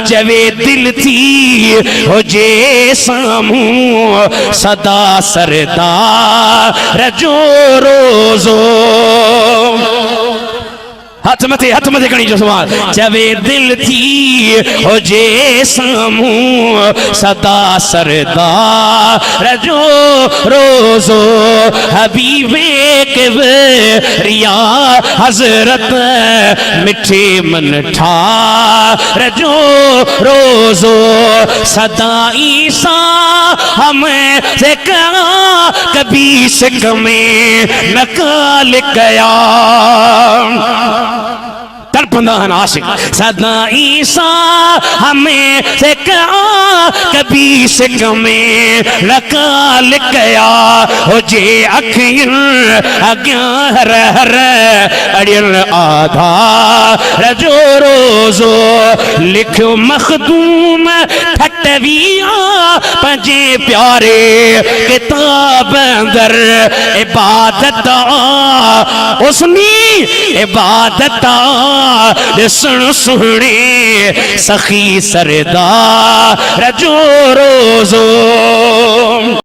चवे दिल थी हो जे सामू सदा सरदार जो रोज़ो हाथ मथे खणी जो सवाल चवे दिल थी हो जे सामू सदा सरदार जो रोज़ो हबीबे के रिया हजरत मिठे मन ठार जो रोज़ो सदा ईसा हमें से कहा कभी सिक में नकाल गया तड़पंदान आशिक सदा ईसा हमें से कहा कभी सिक में नकाल गया हो जे अखियन अग्या हर हर अड़ियल आधार जो रोज़ो लिखो मखदूम ठटविया पंजे प्यारे किताब अंदर इबादत उसनी इबादत सुन सुने सखी सरदार जो रोज़ो।